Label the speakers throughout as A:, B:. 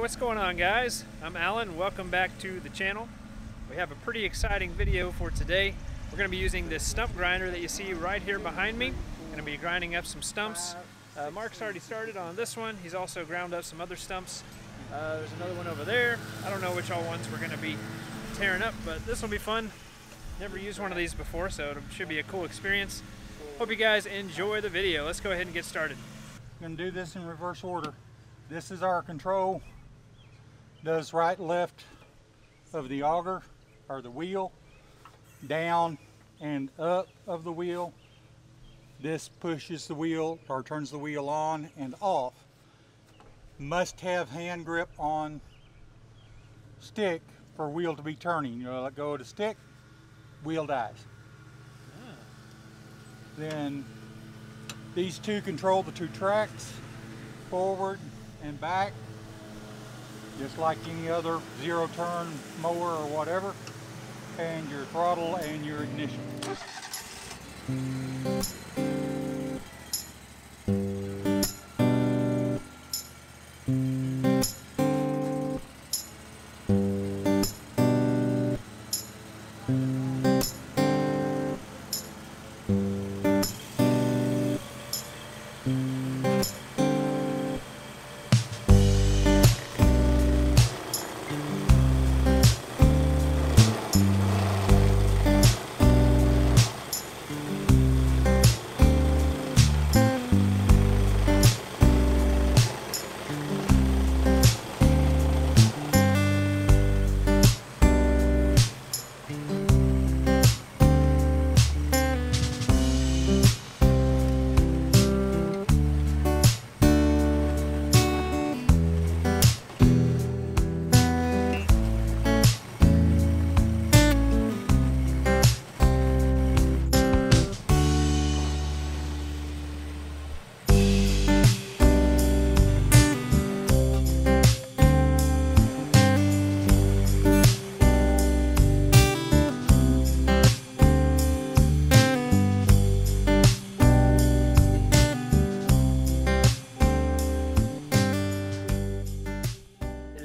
A: Hey, what's going on, guys? I'm Alan. Welcome back to the channel. We have a pretty exciting video for today. We're going to be using this stump grinder that you see right here behind me. We're going to be grinding up some stumps. Mark's already started on this one. He's also ground up some other stumps. There's another one over there. I don't know which all ones we're going to be tearing up, but this will be fun. Never used one of these before, so it should be a cool experience. Hope you guys enjoy the video. Let's go ahead and get started.
B: I'm going to do this in reverse order. This is our control. Does right and left of the auger or the wheel, down and up of the wheel. This pushes the wheel or turns the wheel on and off. Must have hand grip on stick for wheel to be turning. You know, let go of the stick, wheel dies. Then these two control the two tracks, forward and back, just like any other zero turn mower or whatever, and your throttle and your ignition.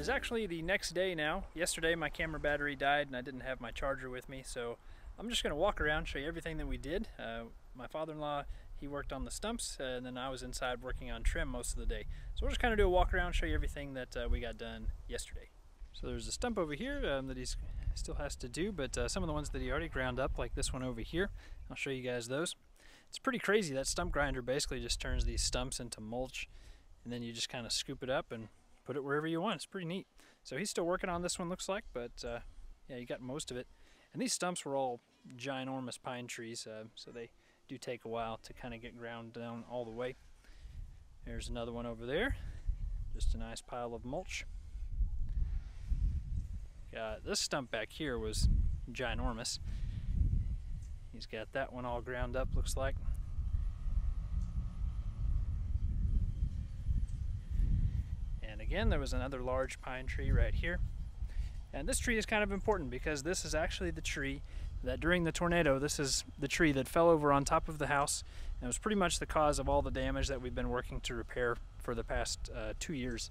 A: Actually the next day now. Yesterday my camera battery died and I didn't have my charger with me, so I'm just going to walk around, show you everything that we did. My father-in-law, he worked on the stumps, and then I was inside working on trim most of the day. So we'll just kind of do a walk around, show you everything that we got done yesterday. So there's a stump over here that he still has to do, but some of the ones that he already ground up, like this one over here, I'll show you guys those. It's pretty crazy. That stump grinder basically just turns these stumps into mulch, and then you just kind of scoop it up and put it wherever you want. It's pretty neat. So he's still working on this one, looks like, but yeah, you got most of it. And these stumps were all ginormous pine trees, so they do take a while to kind of get ground down all the way. There's another one over there. Just a nice pile of mulch. This stump back here was ginormous. He's got that one all ground up, looks like. Again, there was another large pine tree right here. And this tree is kind of important because this is actually the tree that during the tornado, this is the tree that fell over on top of the house and was pretty much the cause of all the damage that we've been working to repair for the past 2 years.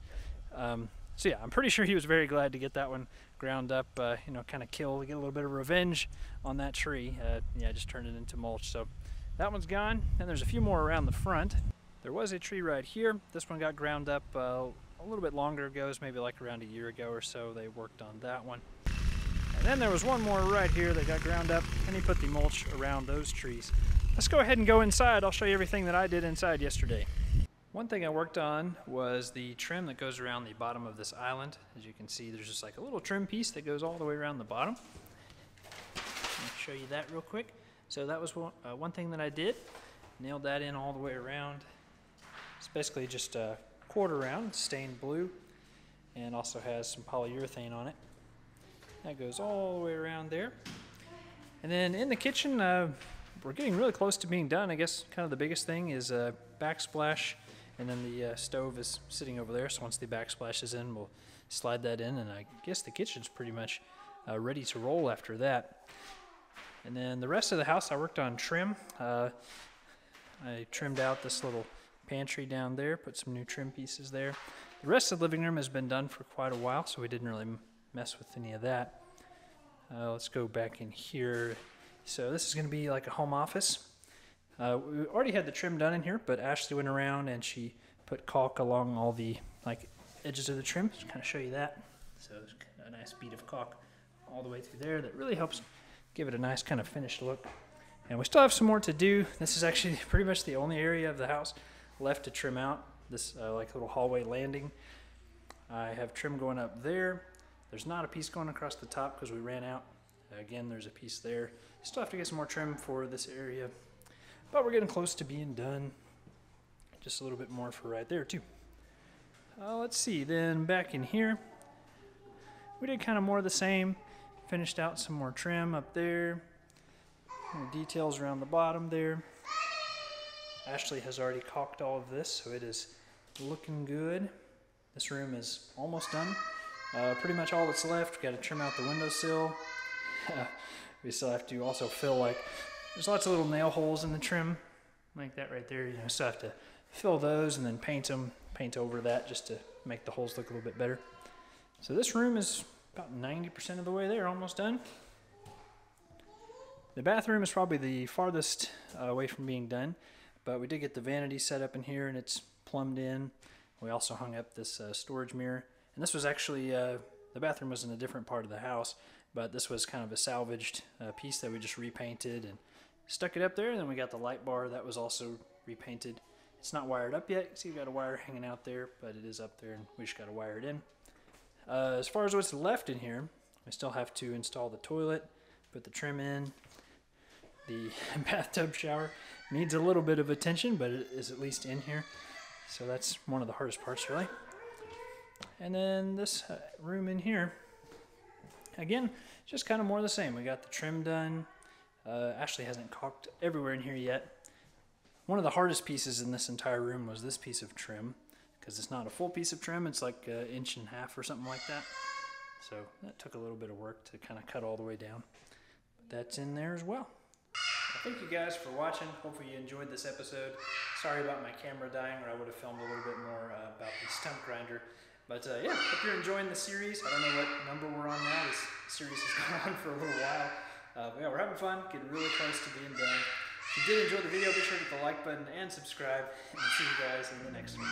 A: So yeah, I'm pretty sure he was very glad to get that one ground up, you know, kind of get a little bit of revenge on that tree. Yeah, just turned it into mulch. So that one's gone, and there's a few more around the front. There was a tree right here. This one got ground up a little bit longer ago, maybe like around a year ago or so. They worked on that one. And then there was one more right here that got ground up, and he put the mulch around those trees. Let's go ahead and go inside. I'll show you everything that I did inside yesterday. One thing I worked on was the trim that goes around the bottom of this island. As you can see, there's just like a little trim piece that goes all the way around the bottom. Let me show you that real quick. So that was one thing that I did. Nailed that in all the way around. It's basically just a quarter round, stained blue, and also has some polyurethane on it. That goes all the way around there. And then in the kitchen, we're getting really close to being done. I guess kind of the biggest thing is backsplash, and then the stove is sitting over there, so once the backsplash is in, we'll slide that in, and I guess the kitchen's pretty much ready to roll after that. And then the rest of the house I worked on trim. I trimmed out this little pantry down there, put some new trim pieces there. The rest of the living room has been done for quite a while, so we didn't really mess with any of that. Let's go back in here. So this is going to be like a home office. We already had the trim done in here, but Ashley went around and she put caulk along all the edges of the trim. Just kind of show you that. So there's a nice bead of caulk all the way through there that really helps give it a nice kind of finished look. And we still have some more to do. This is actually pretty much the only area of the house left to trim out. This little hallway landing. I have trim going up there. There's not a piece going across the top because we ran out. Again, there's a piece there. Still have to get some more trim for this area, but we're getting close to being done. Just a little bit more for right there too. Let's see, then back in here, we did kind of more of the same. Finished out some more trim up there. Details around the bottom there. Ashley has already caulked all of this, so it is looking good. This room is almost done. Pretty much all that's left. We've got to trim out the windowsill. We still have to also fill, there's lots of little nail holes in the trim, like that right there. Still have to fill those and then paint over that just to make the holes look a little bit better. So this room is about 90% of the way there, almost done. The bathroom is probably the farthest away from being done, but we did get the vanity set up in here and it's plumbed in. We also hung up this storage mirror, and this was actually, the bathroom was in a different part of the house, but this was kind of a salvaged piece that we just repainted and stuck it up there. And then we got the light bar that was also repainted. It's not wired up yet. You see we've got a wire hanging out there, but it is up there and we just got to wire it in. As far as what's left in here, we still have to install the toilet, put the trim in. The bathtub shower needs a little bit of attention, but it is at least in here. So that's one of the hardest parts, really. And then this room in here, again, just kind of more of the same. We got the trim done. Ashley hasn't caulked everywhere in here yet. One of the hardest pieces in this entire room was this piece of trim, because it's not a full piece of trim. It's like 1.5 inches or something like that. So that took a little bit of work to kind of cut all the way down. But that's in there as well. Thank you guys for watching. Hopefully you enjoyed this episode. Sorry about my camera dying, or I would have filmed a little bit more about the stump grinder. But yeah, hope you're enjoying the series. I don't know what number we're on now. This series has gone on for a little while. But yeah, we're having fun, getting really close to being done. If you did enjoy the video, be sure to hit the like button and subscribe. And see you guys in the next one.